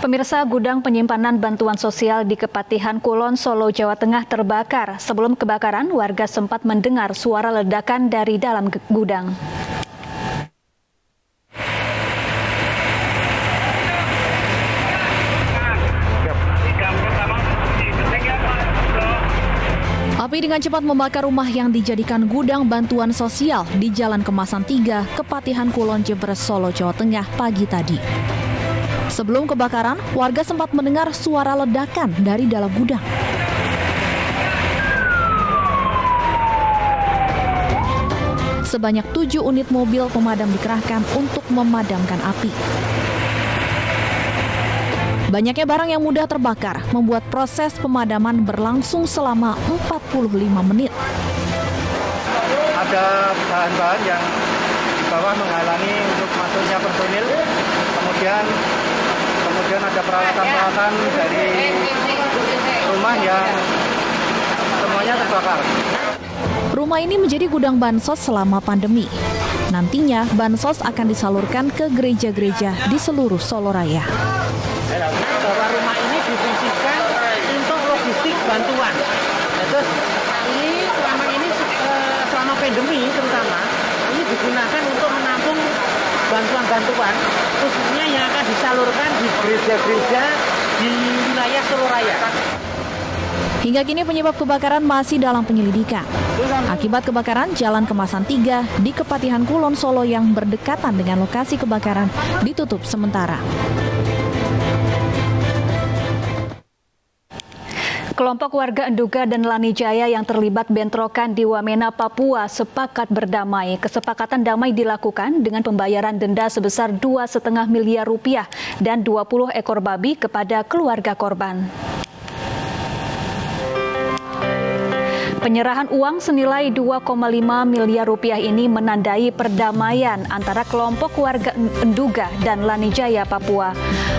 Pemirsa, gudang penyimpanan bantuan sosial di Kepatihan Kulon, Solo, Jawa Tengah terbakar. Sebelum kebakaran, warga sempat mendengar suara ledakan dari dalam gudang. Api dengan cepat membakar rumah yang dijadikan gudang bantuan sosial di Jalan Kemasan 3, Kepatihan Kulon, Jebres, Solo, Jawa Tengah pagi tadi. Sebelum kebakaran, warga sempat mendengar suara ledakan dari dalam gudang. Sebanyak 7 unit mobil pemadam dikerahkan untuk memadamkan api. Banyaknya barang yang mudah terbakar membuat proses pemadaman berlangsung selama 45 menit. Ada bahan-bahan yang di bawah menghalangi untuk masuknya personil. Kemudian ada peralatan-peralatan dari rumah yang semuanya terbakar. Rumah ini menjadi gudang bansos selama pandemi. Nantinya bansos akan disalurkan ke gereja-gereja di seluruh Solo Raya. Bahwa rumah ini difungsikan untuk logistik bantuan. Terus ini selama pandemi terutama ini digunakan untuk menampung bantuan-bantuan khususnya yang akan disalurkan di gereja-gereja di wilayah Solo Raya. Hingga kini penyebab kebakaran masih dalam penyelidikan. Akibat kebakaran, Jalan Kemasan 3 di Kepatihan Kulon, Solo yang berdekatan dengan lokasi kebakaran ditutup sementara. Kelompok warga Enduga dan Lanijaya yang terlibat bentrokan di Wamena, Papua sepakat berdamai. Kesepakatan damai dilakukan dengan pembayaran denda sebesar 2,5 miliar rupiah dan 20 ekor babi kepada keluarga korban. Penyerahan uang senilai 2,5 miliar rupiah ini menandai perdamaian antara kelompok warga Enduga dan Lanijaya, Papua.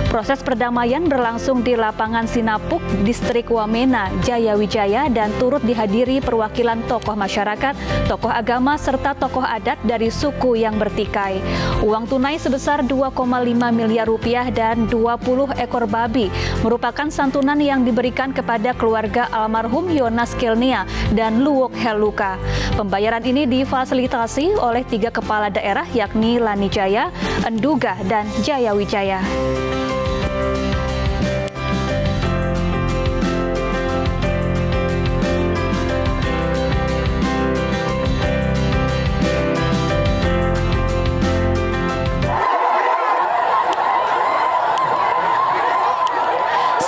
Proses perdamaian berlangsung di lapangan Sinapuk, Distrik Wamena, Jaya Wijaya dan turut dihadiri perwakilan tokoh masyarakat, tokoh agama serta tokoh adat dari suku yang bertikai. Uang tunai sebesar 2,5 miliar rupiah dan 20 ekor babi merupakan santunan yang diberikan kepada keluarga almarhum Yonas Kilnia dan Luwok Heluka. Pembayaran ini difasilitasi oleh 3 kepala daerah yakni Lanijaya, Enduga, dan Jaya Wijaya.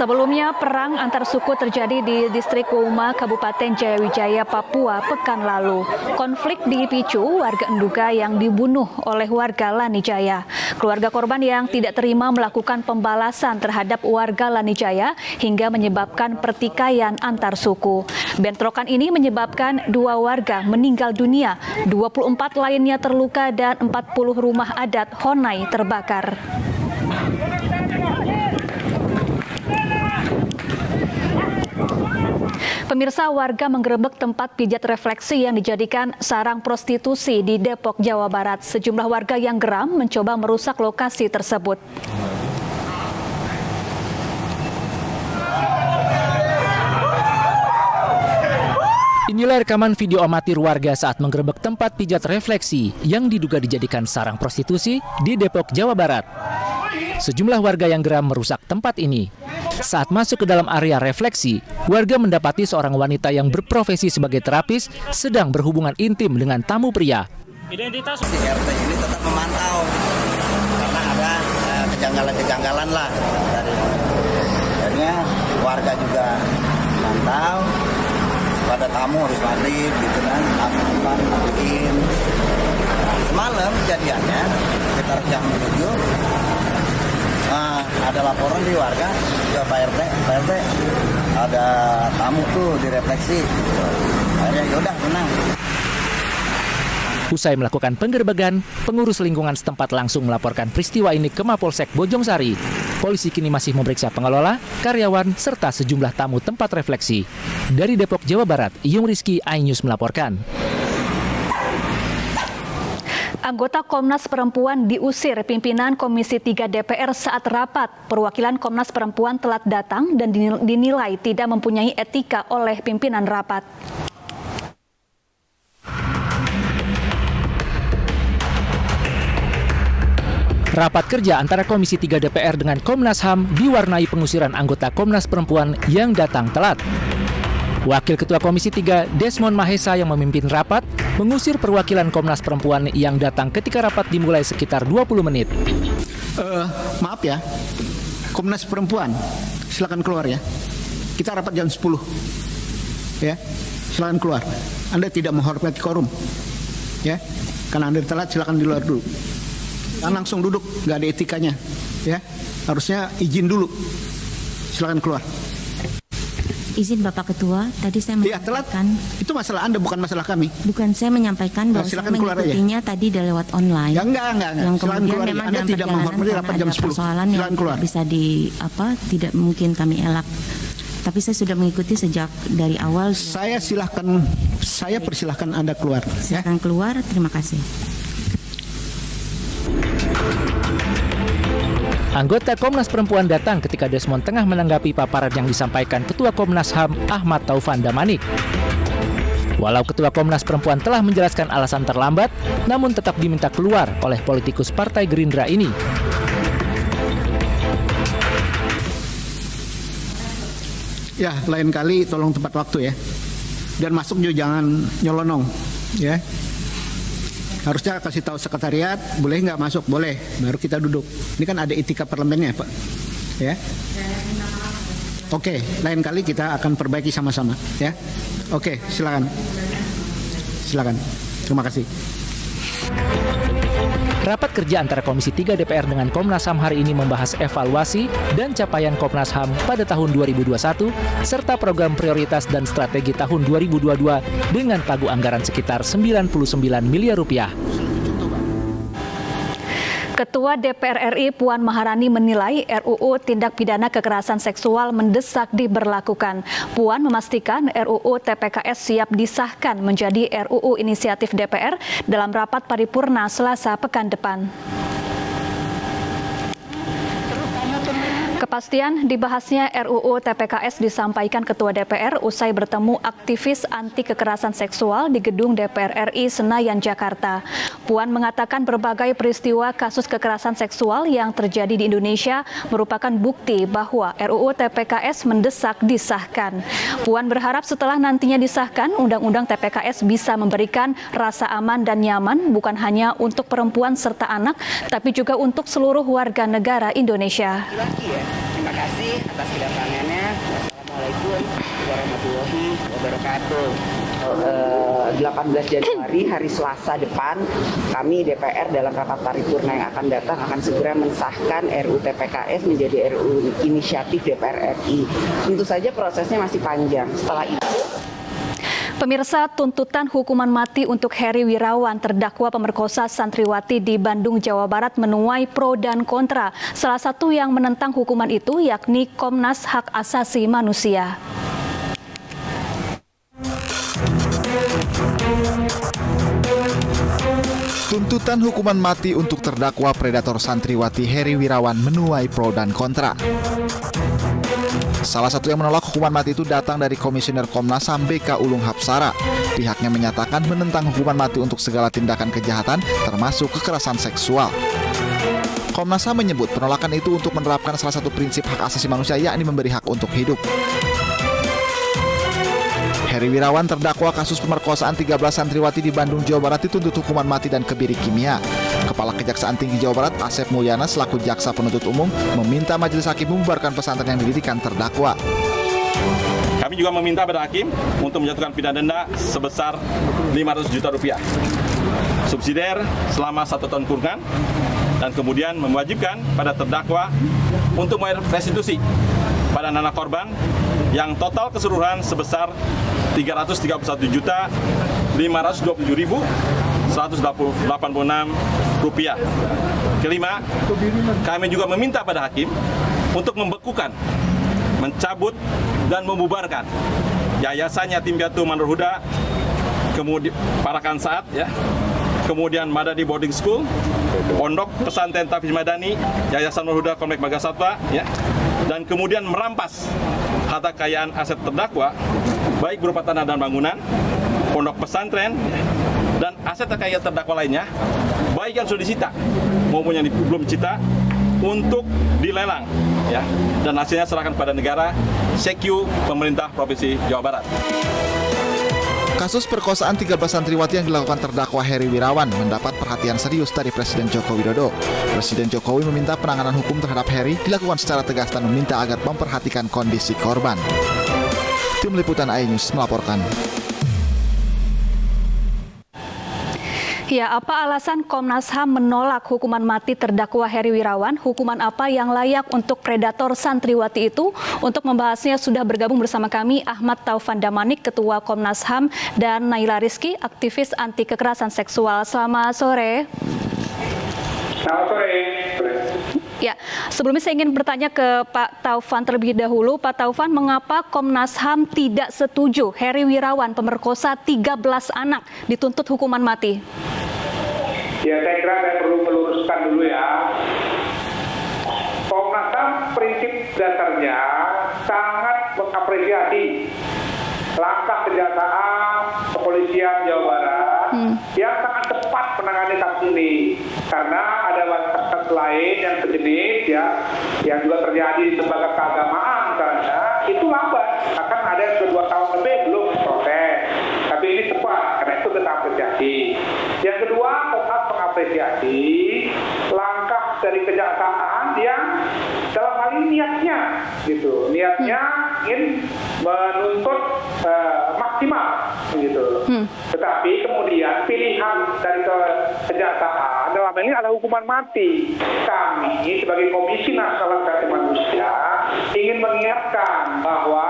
Sebelumnya, perang antar suku terjadi di Distrik Wuma, Kabupaten Jaya Wijaya, Papua pekan lalu. Konflik dipicu warga Enduga yang dibunuh oleh warga Lanijaya. Keluarga korban yang tidak terima melakukan pembalasan terhadap warga Lanijaya hingga menyebabkan pertikaian antar suku. Bentrokan ini menyebabkan 2 warga meninggal dunia, 24 lainnya terluka dan 40 rumah adat Honai terbakar. Pemirsa, warga menggerebek tempat pijat refleksi yang dijadikan sarang prostitusi di Depok, Jawa Barat. Sejumlah warga yang geram mencoba merusak lokasi tersebut. Inilah rekaman video amatir warga saat menggerebek tempat pijat refleksi yang diduga dijadikan sarang prostitusi di Depok, Jawa Barat. Sejumlah warga yang geram merusak tempat ini. Saat masuk ke dalam area refleksi, warga mendapati seorang wanita yang berprofesi sebagai terapis sedang berhubungan intim dengan tamu pria. Identitas si RT ini tetap memantau karena ada kejanggalan-kejanggalan lah dari akhirnya warga juga memantau pada tamu harus maghrib gitu kan, bikin. Semalam kejadiannya sekitar jam 7 ada laporan di warga ke Pak RT ada tamu tuh di refleksi. Akhirnya yaudah menang. Usai melakukan penggerbegan, pengurus lingkungan setempat langsung melaporkan peristiwa ini ke Mapolsek Bojongsari. Polisi kini masih memeriksa pengelola, karyawan, serta sejumlah tamu tempat refleksi. Dari Depok, Jawa Barat, Yung Rizky, iNews melaporkan. Anggota Komnas Perempuan diusir pimpinan Komisi 3 DPR saat rapat. Perwakilan Komnas Perempuan telat datang dan dinilai tidak mempunyai etika oleh pimpinan rapat. Rapat kerja antara Komisi 3 DPR dengan Komnas HAM diwarnai pengusiran anggota Komnas Perempuan yang datang telat. Wakil Ketua Komisi 3, Desmond Mahesa yang memimpin rapat, mengusir perwakilan Komnas Perempuan yang datang ketika rapat dimulai sekitar 20 menit. Maaf ya, Komnas Perempuan, silakan keluar ya. Kita rapat jam 10. Ya, silakan keluar. Anda tidak menghormati quorum. Ya, karena Anda telat, silakan di luar dulu. Langsung duduk, nggak ada etikanya. Ya, harusnya izin dulu. Silakan keluar. Izin Bapak Ketua, tadi saya menyampaikan. Itu masalah Anda, bukan masalah kami. Bukan, saya menyampaikan bahwa saya mengikutinya tadi lewat online. Ya enggak. Yang Silakan kemudian keluar. memang Anda dalam tidak menghormati rapat jam 10. Persoalan yang keluar. bisa tidak mungkin kami elak. Tapi saya sudah mengikuti sejak dari awal. Saya persilahkan Anda keluar. Silakan keluar, terima kasih. Anggota Komnas Perempuan datang ketika Desmond tengah menanggapi paparan yang disampaikan Ketua Komnas HAM Ahmad Taufan Damanik. Walau Ketua Komnas Perempuan telah menjelaskan alasan terlambat, namun tetap diminta keluar oleh politikus Partai Gerindra ini. Ya, lain kali tolong tepat waktu ya. Dan masuk juga jangan nyelonong, ya. Harusnya kasih tahu sekretariat, boleh nggak masuk? Boleh, baru kita duduk. Ini kan ada etika parlemennya, Pak. Ya. Oke, lain kali kita akan perbaiki sama-sama, ya. Oke, silakan. Silakan. Terima kasih. Rapat kerja antara Komisi 3 DPR dengan Komnas HAM hari ini membahas evaluasi dan capaian Komnas HAM pada tahun 2021 serta program prioritas dan strategi tahun 2022 dengan pagu anggaran sekitar 99 miliar rupiah. Ketua DPR RI Puan Maharani menilai RUU Tindak Pidana Kekerasan Seksual mendesak diberlakukan. Puan memastikan RUU TPKS siap disahkan menjadi RUU inisiatif DPR dalam rapat paripurna Selasa pekan depan. Kepastian dibahasnya RUU TPKS disampaikan Ketua DPR usai bertemu aktivis anti kekerasan seksual di gedung DPR RI Senayan, Jakarta. Puan mengatakan berbagai peristiwa kasus kekerasan seksual yang terjadi di Indonesia merupakan bukti bahwa RUU TPKS mendesak disahkan. Puan berharap setelah nantinya disahkan, Undang-Undang TPKS bisa memberikan rasa aman dan nyaman bukan hanya untuk perempuan serta anak, tapi juga untuk seluruh warga negara Indonesia. Terima kasih atas kedatangannya. Wassalamualaikum warahmatullahi wabarakatuh. 18 Januari hari Selasa depan kami DPR dalam rapat paripurna yang akan datang akan segera mensahkan RUU TPKS menjadi RUU inisiatif DPR RI. Tentu saja prosesnya masih panjang. Setelah itu Pemirsa, tuntutan hukuman mati untuk Heri Wirawan terdakwa pemerkosa santriwati di Bandung, Jawa Barat menuai pro dan kontra. Salah satu yang menentang hukuman itu yakni Komnas Hak Asasi Manusia. Tuntutan hukuman mati untuk terdakwa predator santriwati Heri Wirawan menuai pro dan kontra. Salah satu yang menolak hukuman mati itu datang dari Komisioner Komnas HAM BK Ulung Hapsara. Pihaknya menyatakan menentang hukuman mati untuk segala tindakan kejahatan termasuk kekerasan seksual. Komnas HAM menyebut penolakan itu untuk menerapkan salah satu prinsip hak asasi manusia yakni memberi hak untuk hidup. Heri Wirawan terdakwa kasus pemerkosaan 13 santriwati di Bandung, Jawa Barat dituntut hukuman mati dan kebiri kimia. Kepala Kejaksaan Tinggi Jawa Barat, Asep Mulyana selaku jaksa penuntut umum meminta majelis hakim membubarkan pesantren yang didirikan terdakwa. Kami juga meminta pada hakim untuk menjatuhkan pidana denda sebesar 500 juta rupiah. Subsidiar selama 1 tahun kurungan dan kemudian mewajibkan pada terdakwa untuk membayar restitusi pada anak korban yang total keseluruhan sebesar 331.527.186 rupiah. Kelima, kami juga meminta pada hakim untuk membekukan, mencabut dan membubarkan Yayasan Yatim Piatu Manur Huda, kemudian Parakan Saat, ya, kemudian Madani Boarding School, Pondok Pesantren Tafiz Madani, Yayasan Nurhuda Komplek Magasatwa, ya, dan kemudian merampas harta kekayaan aset terdakwa, baik berupa tanah dan bangunan, pondok pesantren, dan aset kekayaan terdakwa lainnya, baik yang sudah disita maupun yang belum disita, untuk dilelang, ya, dan hasilnya serahkan pada negara, SECU pemerintah Provinsi Jawa Barat. Kasus perkosaan 13 santriwati yang dilakukan terdakwa Heri Wirawan mendapat perhatian serius dari Presiden Joko Widodo. Presiden Jokowi meminta penanganan hukum terhadap Heri dilakukan secara tegas dan meminta agar memperhatikan kondisi korban. Tim Liputan iNews melaporkan. Ya, apa alasan Komnas HAM menolak hukuman mati terdakwa Heri Wirawan? Hukuman apa yang layak untuk predator santriwati itu? Untuk membahasnya sudah bergabung bersama kami Ahmad Taufan Damanik, Ketua Komnas HAM, dan Naila Rizky, aktivis anti kekerasan seksual. Selamat sore. Selamat sore. Ya, sebelumnya saya ingin bertanya ke Pak Taufan terlebih dahulu. Pak Taufan, mengapa Komnas HAM tidak setuju Heri Wirawan, pemerkosa 13 anak, dituntut hukuman mati? Ya, saya kira saya perlu meluruskan dulu ya. Komnas HAM prinsip dasarnya sangat mengapresiasi langkah kejaksaan kepolisian Jawa Barat yang sangat cepat menangani kasus ini, karena ada kasus lain yang sejenis ya, yang juga terjadi di lembaga keagamaan misalnya, itu lambat, akan ada yang 2 tahun lebih belum proses, tapi ini cepat, karena itu kita apresiasi. Yang kedua, Komnas mengapresiasi langkah dari kejaksaan yang dalam hal ini niatnya ingin menuntut maksimal gitu. Tetapi kemudian pilihan dari kejaksaan dalam hal ini adalah hukuman mati. Kami sebagai Komisi Nasional Hak Asasi Manusia ingin mengingatkan bahwa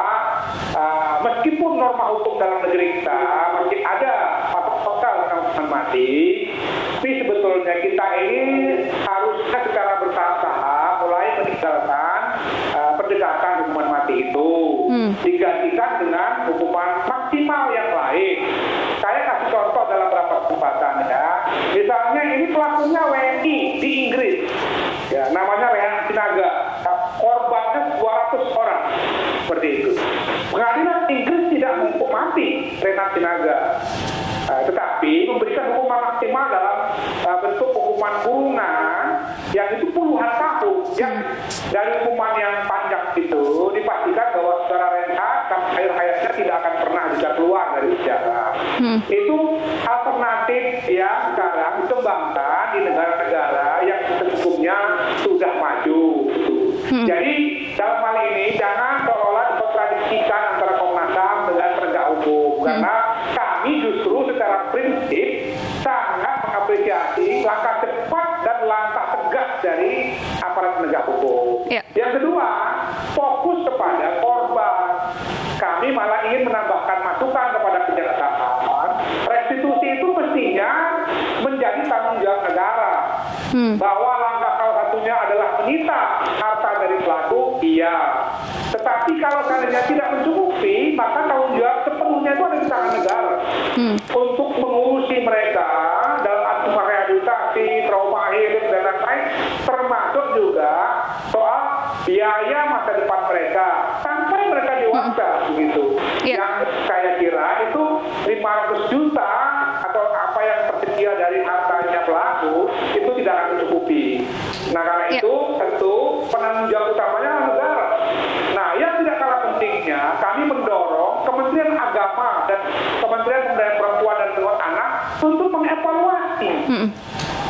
meskipun norma hukum dalam negeri kita masih ada patok-patok hukuman mati, tapi sebetulnya kita ini harusnya secara bertahap mulai meninggalkan pendekatan hukuman mati itu, digantikan dengan hukuman maksimal yang lain. Saya kasih contoh dalam beberapa kesempatan ya. Misalnya ini pelakunya WNI di Inggris, ya, namanya Rehan Sinaga, korbannya 200 orang, seperti itu. Pengadilan Inggris tidak menghukum mati Rehan Sinaga, tetapi memberikan hukuman maksimal dalam bentuk hukuman kurungan yang itu puluhan tahun. Yang dari hukuman yang panjang itu dipastikan bahwa saudara Renhat sampai akhir hayatnya tidak akan pernah bisa keluar dari penjara. Itu alternatif yang sekarang dikembangkan di negara-negara yang hukumnya sudah maju. Jadi dalam hal ini jangan seolah-olah dikontradiksikan antara Komnas HAM dengan penegak hukum, karena kami justru secara prinsip sangat mengapresiasi langkah cepat dan langkah tegas dari aparat penegak hukum. Yang kedua, fokus kepada korban. Kami malah ingin menambahkan masukan kepada kejaksaan. Restitusi itu mestinya menjadi tanggung jawab negara. Bahwa langkah salah satunya adalah menyita harta dari pelaku, iya. Tetapi kalau seandainya tidak mencukupi, maka tanggung jawab sepenuhnya itu ada di tangan negara. Untuk mengurusi mereka dalam aspek rehabilitasi, trauma hidup, dan lain-lain, termasuk juga soal biaya masa depan mereka sampai mereka dewasa, begitu. Yang saya kira itu 500 juta atau apa yang tersedia dari hartanya pelaku itu tidak akan mencukupi. Nah, karena itu tentu penanggung jawab utamanya negara. Nah, yang tidak kalah pentingnya, kami mendorong Kementerian Agama dan Kementerian Pemberdayaan Perempuan dan Perlindungan Anak untuk mengevaluasi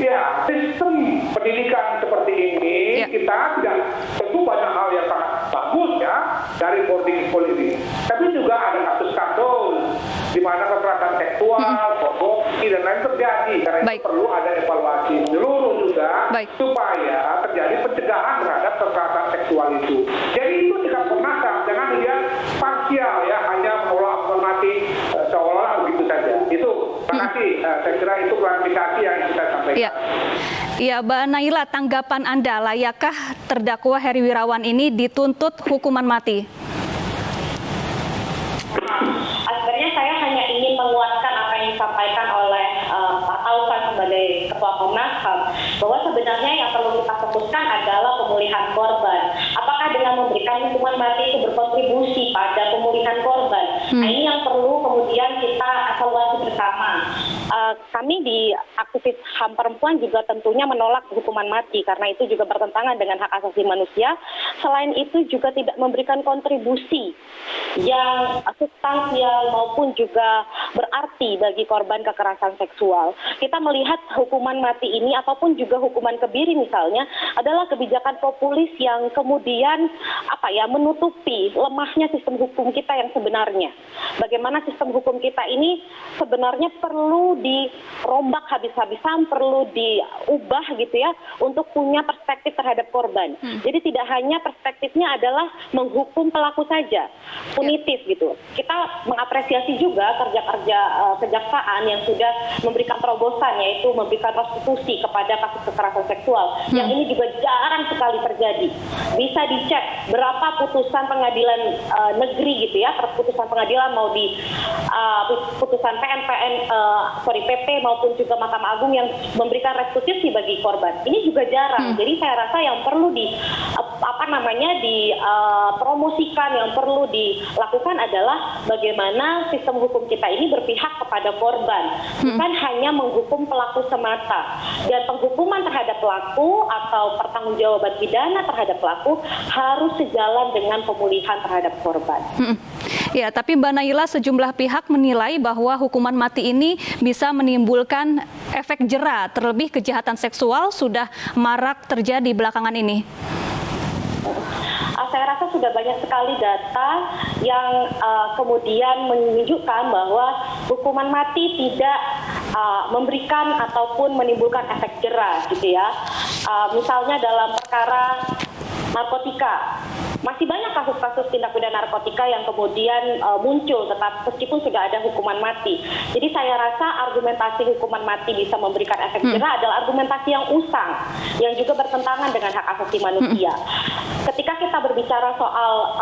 ya sistem pendidikan seperti ini. Kita tidak, tentu banyak hal yang sangat bagus ya dari boarding school ini, tapi juga ada kasus-kasus di mana kekerasan seksual, korupsi dan lain terjadi. Karena itu perlu ada evaluasi menyeluruh juga supaya terjadi pencegahan terhadap kekerasan seksual itu. Jadi itu tidak pernah, jangan dia parsial ya, hanya menolak mati seolah-olah begitu saja. Itu terima kasih. Saya kira itu klarifikasi yang kita sampaikan. Ya, Mbak Naila, tanggapan Anda, layakkah terdakwa Heri Wirawan ini dituntut hukuman mati? Sebenarnya saya hanya ingin menguatkan apa yang disampaikan oleh Pak Taufan sebagai sebagai Ketua Komnas HAM bahwa sebenarnya yang perlu kita fokuskan adalah pemulihan korban. Apakah dengan memberikan hukuman mati itu berkontribusi pada pemulihan korban? Nah, ini yang perlu kemudian kita evaluasi bersama. Kami di aktivis HAM perempuan juga tentunya menolak hukuman mati karena itu juga bertentangan dengan hak asasi manusia. Selain itu juga tidak memberikan kontribusi yang substansial maupun juga berarti bagi korban kekerasan seksual. Kita melihat hukuman mati ini ataupun juga hukuman kebiri misalnya adalah kebijakan populis yang kemudian menutupi lemahnya sistem hukum kita yang sebenarnya. Bagaimana sistem hukum kita ini sebenarnya perlu dirombak habis-habisan, perlu diubah gitu ya untuk punya perspektif terhadap korban. Jadi tidak hanya perspektifnya adalah menghukum pelaku saja, punitif gitu. Kita mengapresiasi juga kerja-kerja kejaksaan yang sudah memberikan terobosan, yaitu memberikan restitusi kepada kasus kekerasan seksual. Yang ini juga jarang sekali terjadi. Bisa dicek berapa putusan pengadilan negeri gitu ya, putusan pengadilan mau di putusan PP maupun juga Mahkamah Agung yang memberikan restitusi bagi korban. Ini juga jarang. Jadi saya rasa yang perlu dipromosikan, yang perlu dilakukan adalah bagaimana sistem hukum kita ini berpihak kepada korban, bukan hanya menghukum pelaku semata. Dan penghukuman terhadap pelaku atau pertanggungjawaban pidana terhadap pelaku harus sejalan dengan pemulihan terhadap korban. Ya, tapi Mbak Naila, sejumlah pihak menilai bahwa hukuman mati ini bisa menimbulkan efek jera, terlebih kejahatan seksual sudah marak terjadi belakangan ini. Saya rasa sudah banyak sekali data yang kemudian menunjukkan bahwa hukuman mati tidak memberikan ataupun menimbulkan efek jera gitu ya. Misalnya dalam perkara narkotika, masih banyak kasus-kasus tindak pidana narkotika yang kemudian muncul meskipun sudah ada hukuman mati. Jadi saya rasa argumentasi hukuman mati bisa memberikan efek jera adalah argumentasi yang usang, yang juga bertentangan dengan hak asasi manusia. Ketika kita berbicara soal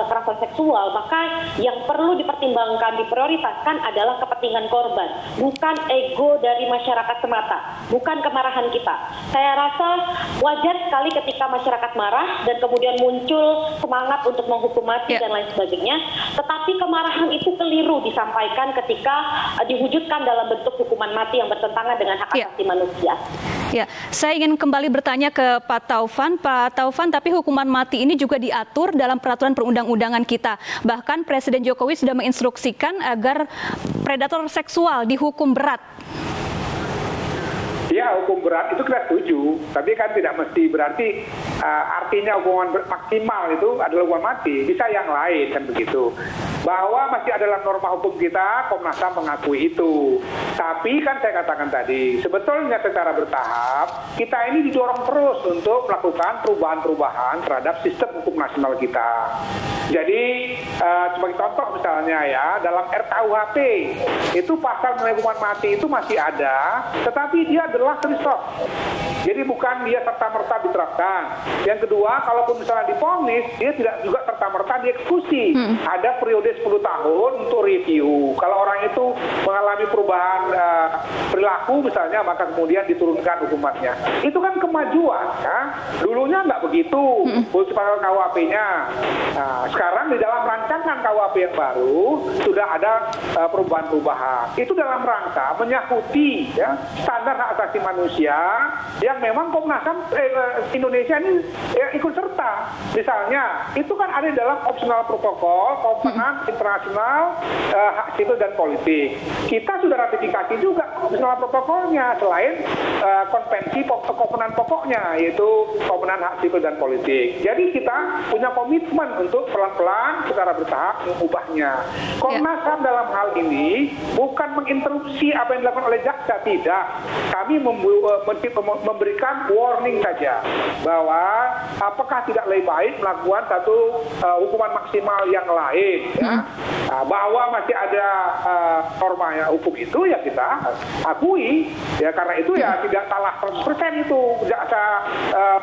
kekerasan seksual, maka yang perlu dipertimbangkan, diprioritaskan adalah kepentingan korban, bukan ego dari masyarakat semata, bukan kemarahan kita. Saya rasa wajar sekali ketika masyarakat marah dan kemudian muncul semangat untuk menghukum mati dan lain sebagainya. Tetapi kemarahan itu keliru disampaikan ketika diwujudkan dalam bentuk hukuman mati yang bertentangan dengan hak asasi manusia. Ya, saya ingin kembali bertanya ke Pak Taufan. Pak Taufan, tapi hukuman mati ini juga diatur dalam peraturan perundang-undangan kita. Bahkan Presiden Jokowi sudah menginstruksikan agar predator seksual dihukum berat. Ya, hukum berat itu kita setuju, tapi kan tidak mesti berarti artinya hukuman maksimal itu adalah hukuman mati, bisa yang lain kan begitu. Bahwa masih adalah norma hukum kita, Komnas HAM mengakui itu. Tapi kan saya katakan tadi, sebetulnya secara bertahap kita ini didorong terus untuk melakukan perubahan-perubahan terhadap sistem hukum nasional kita. Jadi sebagai contoh misalnya ya, dalam RKUHP itu pasal mengenai hukuman mati itu masih ada, tetapi dia adalah resort. Jadi bukan dia serta-merta diterapkan. Yang kedua, kalaupun misalnya divonis, dia tidak juga serta-merta dieksekusi. Ada periode 10 tahun untuk review. Kalau orang itu mengalami perubahan perilaku misalnya, maka kemudian diturunkan hukumannya. Itu kan kemajuan ya. Dulunya nggak begitu, pasal KUHP-nya. Sekarang di dalam rancangan KUHP yang baru sudah ada perubahan-perubahan. Itu dalam rangka menyakuti ya, standar hak asasi manusia yang memang Komnas HAM Indonesia ini ikut serta. Misalnya, itu kan ada dalam opsional protokol komponen internasional hak sipil dan politik. Kita sudah ratifikasi juga opsional protokolnya selain konvensi komponen pokoknya, yaitu komponen hak sipil dan politik. Jadi kita punya komitmen untuk pelan-pelan secara bertahap mengubahnya. Komnas HAM dalam hal ini bukan menginterupsi apa yang dilakukan oleh jaksa, tidak. Kami memberikan warning saja bahwa apakah tidak lebih baik melakukan satu hukuman maksimal yang lain, ya. Bahwa masih ada norma hukum itu ya kita akui, ya karena itu ya tidak salah 100% itu jaksa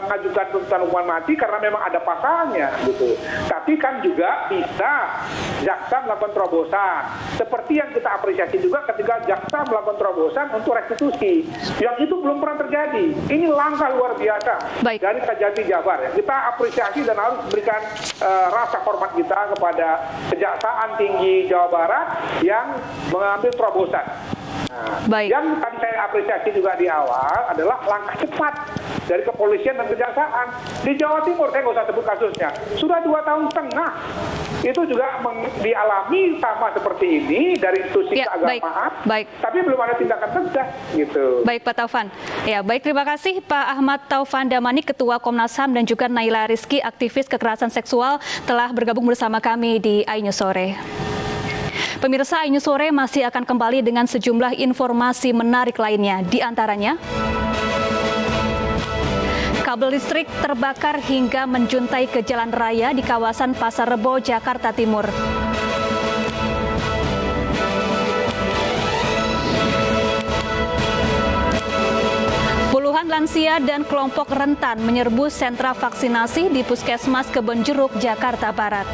mengajukan tuntutan hukuman mati karena memang ada pasalnya gitu. Tapi kan juga bisa ada jaksa melakukan terobosan. Seperti yang kita apresiasi juga ketika jaksa melakukan terobosan untuk restitusi. Yang itu belum pernah terjadi. Ini langkah luar biasa dari Kejati Jabar. Ya. Kita apresiasi dan harus berikan rasa hormat kita kepada Kejaksaan Tinggi Jawa Barat yang mengambil terobosan. Yang tadi saya apresiasi juga di awal adalah langkah cepat dari kepolisian dan kejaksaan. Di Jawa Timur, saya nggak usah sebut kasusnya, sudah 2,5 tahun itu juga dialami sama seperti ini dari institusi keagamaan, tapi belum ada tindakan tegas gitu. Baik Pak Taufan. Ya, baik, terima kasih Pak Ahmad Taufan Damanik, Ketua Komnas HAM, dan juga Naila Rizky, aktivis kekerasan seksual, telah bergabung bersama kami di iNews Sore. Pemirsa, iNews Sore masih akan kembali dengan sejumlah informasi menarik lainnya. Di antaranya, kabel listrik terbakar hingga menjuntai ke jalan raya di kawasan Pasar Rebo, Jakarta Timur. Puluhan lansia dan kelompok rentan menyerbu sentra vaksinasi di Puskesmas Kebonjeruk, Jakarta Barat.